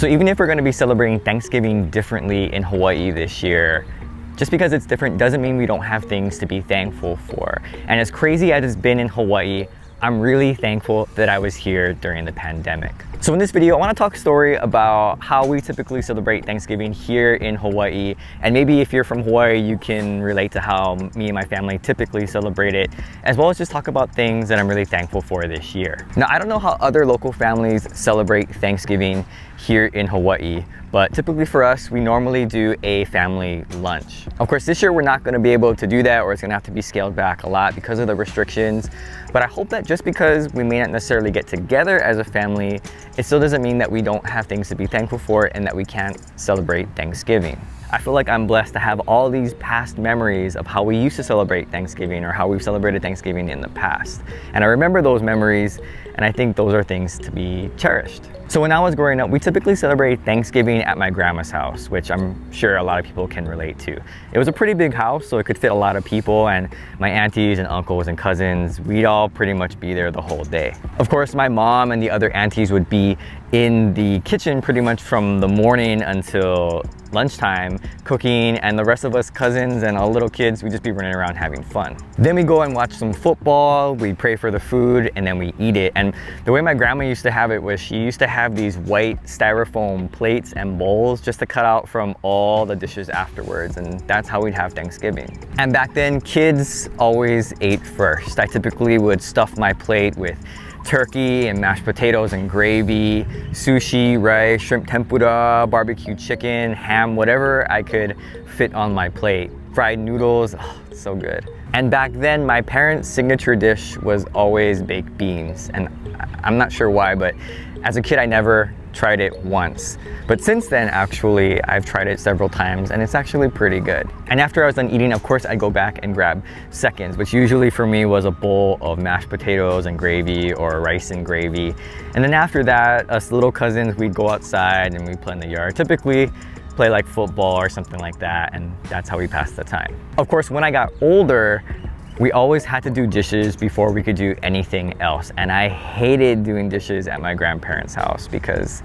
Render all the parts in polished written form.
So even if we're going to be celebrating Thanksgiving differently in Hawaii this year, just because it's different doesn't mean we don't have things to be thankful for. And as crazy as it's been in Hawaii, I'm really thankful that I was here during the pandemic. So in this video, I want to talk a story about how we typically celebrate Thanksgiving here in Hawaii. And maybe if you're from Hawaii, you can relate to how me and my family typically celebrate it, as well as just talk about things that I'm really thankful for this year. Now, I don't know how other local families celebrate Thanksgiving here in Hawaii, but typically for us, we normally do a family lunch. Of course, this year we're not going to be able to do that, or it's going to have to be scaled back a lot because of the restrictions. But I hope that just because we may not necessarily get together as a family, it still doesn't mean that we don't have things to be thankful for and that we can't celebrate Thanksgiving. I feel like I'm blessed to have all these past memories of how we used to celebrate Thanksgiving or how we've celebrated Thanksgiving in the past. And I remember those memories, and I think those are things to be cherished. So when I was growing up, we typically celebrated Thanksgiving at my grandma's house, which I'm sure a lot of people can relate to. It was a pretty big house, so it could fit a lot of people, and my aunties and uncles and cousins, we'd all pretty much be there the whole day. Of course, my mom and the other aunties would be in the kitchen pretty much from the morning until lunchtime cooking, and the rest of us cousins and all little kids, we'd just be running around having fun. Then we go and watch some football, we pray for the food, and then we eat it. And the way my grandma used to have it was she used to have these white styrofoam plates and bowls just to cut out from all the dishes afterwards, and that's how we'd have Thanksgiving. And back then, kids always ate first. I typically would stuff my plate with turkey and mashed potatoes and gravy, sushi, rice, shrimp tempura, barbecue chicken, ham, whatever I could fit on my plate. Fried noodles, oh, so good. And back then, my parents' signature dish was always baked beans. And I'm not sure why, but as a kid, I never tried it once. But since then, actually, I've tried it several times and it's actually pretty good. And after I was done eating, of course, I'd go back and grab seconds, which usually for me was a bowl of mashed potatoes and gravy or rice and gravy. And then after that, us little cousins, we'd go outside and we'd play in the yard. Typically, play like football or something like that, and that's how we passed the time. Of course, when I got older, we always had to do dishes before we could do anything else. And I hated doing dishes at my grandparents' house because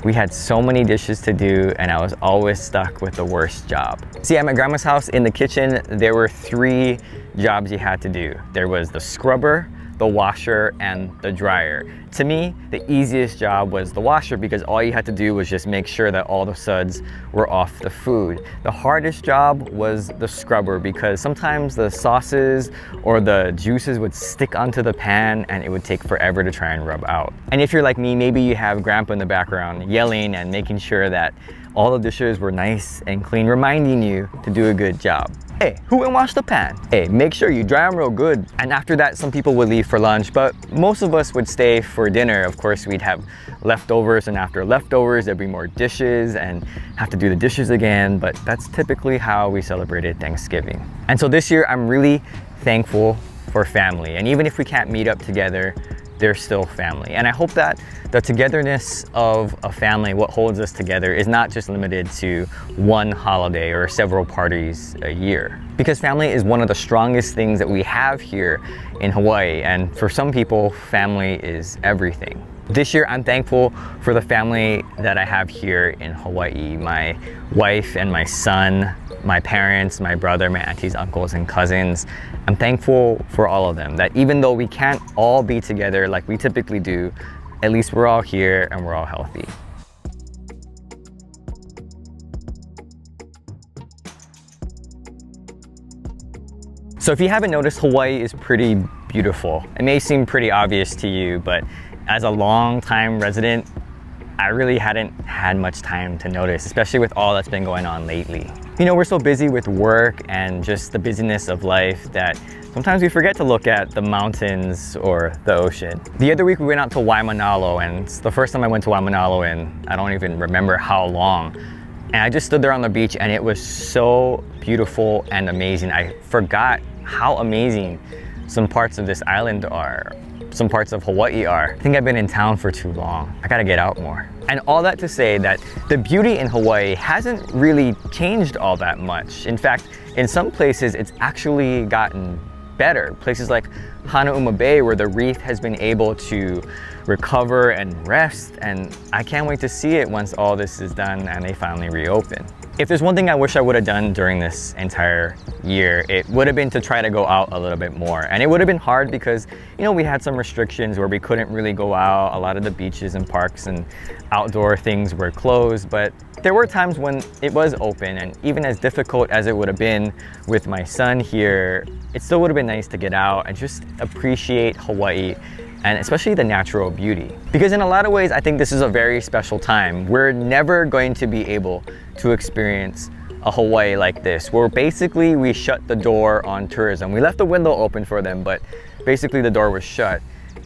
we had so many dishes to do and I was always stuck with the worst job. See, at my grandma's house in the kitchen, there were 3 jobs you had to do. There was the scrubber, the washer, and the dryer. To me, the easiest job was the washer because all you had to do was just make sure that all the suds were off the food. The hardest job was the scrubber because sometimes the sauces or the juices would stick onto the pan and it would take forever to try and rub out. And if you're like me, maybe you have grandpa in the background yelling and making sure that all the dishes were nice and clean, reminding you to do a good job. Hey, who went wash the pan? Hey, make sure you dry them real good. And after that, some people would leave for lunch, but most of us would stay for dinner. Of course, we'd have leftovers, and after leftovers, there'd be more dishes and have to do the dishes again. But that's typically how we celebrated Thanksgiving. And so this year, I'm really thankful for family. And even if we can't meet up together, they're still family. And I hope that the togetherness of a family, what holds us together, is not just limited to one holiday or several parties a year. Because family is one of the strongest things that we have here in Hawaii. And for some people, family is everything. This year, I'm thankful for the family that I have here in Hawaii. My wife and my son, my parents, my brother, my aunties, uncles, and cousins. I'm thankful for all of them, that even though we can't all be together like we typically do, at least we're all here and we're all healthy. So if you haven't noticed, Hawaii is pretty beautiful. It may seem pretty obvious to you, but as a long-time resident, I really hadn't had much time to notice, especially with all that's been going on lately. You know, we're so busy with work and just the busyness of life that sometimes we forget to look at the mountains or the ocean. The other week we went out to Waimanalo, and it's the first time I went to Waimanalo in I don't even remember how long. And I just stood there on the beach and it was so beautiful and amazing. I forgot how amazing some parts of this island are. Some parts of Hawaii are. I think I've been in town for too long. I gotta get out more. And all that to say that the beauty in Hawaii hasn't really changed all that much. In fact, in some places it's actually gotten better. Places like Hanauma Bay, where the reef has been able to recover and rest, and I can't wait to see it once all this is done and they finally reopen. If there's one thing I wish I would have done during this entire year, it would have been to try to go out a little bit more. And it would have been hard because, you know, we had some restrictions where we couldn't really go out. A lot of the beaches and parks and outdoor things were closed, but there were times when it was open, and even as difficult as it would have been with my son here, it still would have been nice to get out and just appreciate Hawaii, and especially the natural beauty. Because in a lot of ways, I think this is a very special time. We're never going to be able to experience a Hawaii like this, where basically we shut the door on tourism. We left the window open for them, but basically the door was shut.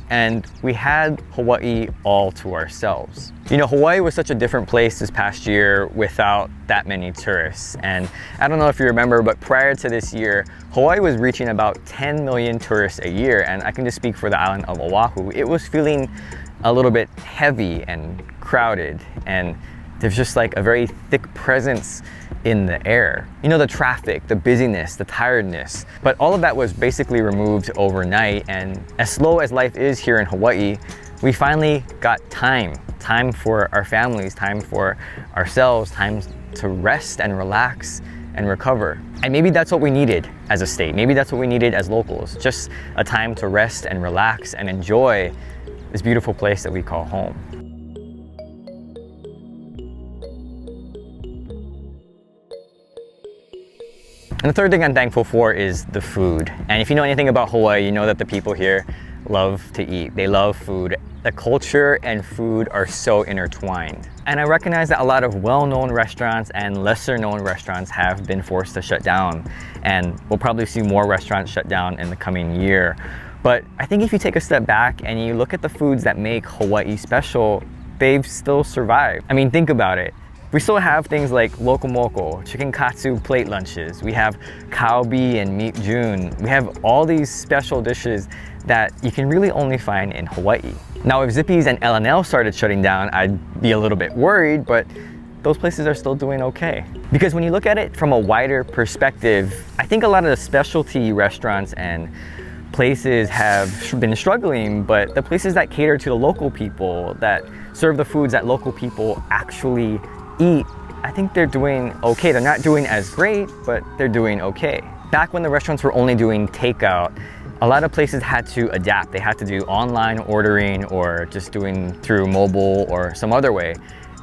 And we had Hawaii all to ourselves. You know, Hawaii was such a different place this past year without that many tourists. And I don't know if you remember, but prior to this year, Hawaii was reaching about 10 million tourists a year. And I can just speak for the island of Oahu. It was feeling a little bit heavy and crowded, and there's just like a very thick presence in the air. You know, the traffic, the busyness, the tiredness, but all of that was basically removed overnight. And as slow as life is here in Hawaii, we finally got time for our families, time for ourselves, time to rest and relax and recover. And maybe that's what we needed as a state. Maybe that's what we needed as locals, just a time to rest and relax and enjoy this beautiful place that we call home. And the third thing I'm thankful for is the food. And if you know anything about Hawaii, you know that the people here love to eat. They love food. The culture and food are so intertwined. And I recognize that a lot of well-known restaurants and lesser-known restaurants have been forced to shut down. And we'll probably see more restaurants shut down in the coming year. But I think if you take a step back and you look at the foods that make Hawaii special, they've still survived. I mean, think about it. We still have things like lokomoko, chicken katsu plate lunches. We have kalbi and meat June. We have all these special dishes that you can really only find in Hawaii. Now, if Zippy's and L&L started shutting down, I'd be a little bit worried, but those places are still doing okay. Because when you look at it from a wider perspective, I think a lot of the specialty restaurants and places have been struggling, but the places that cater to the local people, that serve the foods that local people actually eat, I think they're doing okay. They're not doing as great, but they're doing okay. Back when the restaurants were only doing takeout, a lot of places had to adapt. They had to do online ordering or just doing through mobile or some other way.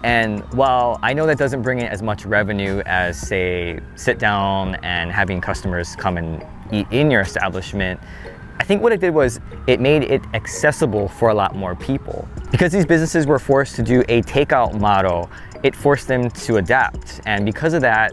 And while I know that doesn't bring in as much revenue as, say, sit down and having customers come and eat in your establishment, I think what it did was it made it accessible for a lot more people. Because these businesses were forced to do a takeout model, it forced them to adapt. And because of that,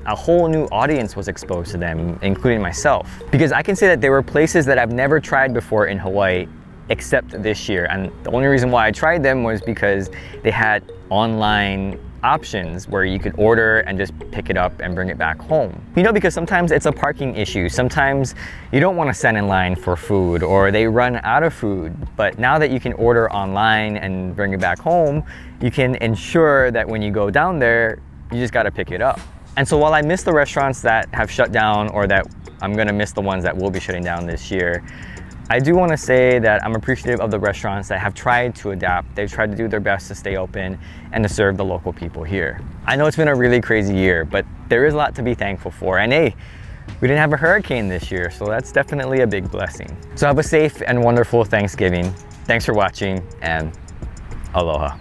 a whole new audience was exposed to them, including myself. Because I can say that there were places that I've never tried before in Hawaii, except this year. And the only reason why I tried them was because they had online options where you could order and just pick it up and bring it back home. You know, because sometimes it's a parking issue. Sometimes you don't want to stand in line for food, or they run out of food. But now that you can order online and bring it back home, you can ensure that when you go down there, you just got to pick it up. And so while I miss the restaurants that have shut down, or that I'm going to miss the ones that will be shutting down this year, I do want to say that I'm appreciative of the restaurants that have tried to adapt. They've tried to do their best to stay open and to serve the local people here. I know it's been a really crazy year, but there is a lot to be thankful for. And hey, we didn't have a hurricane this year, so that's definitely a big blessing. So have a safe and wonderful Thanksgiving. Thanks for watching, and aloha.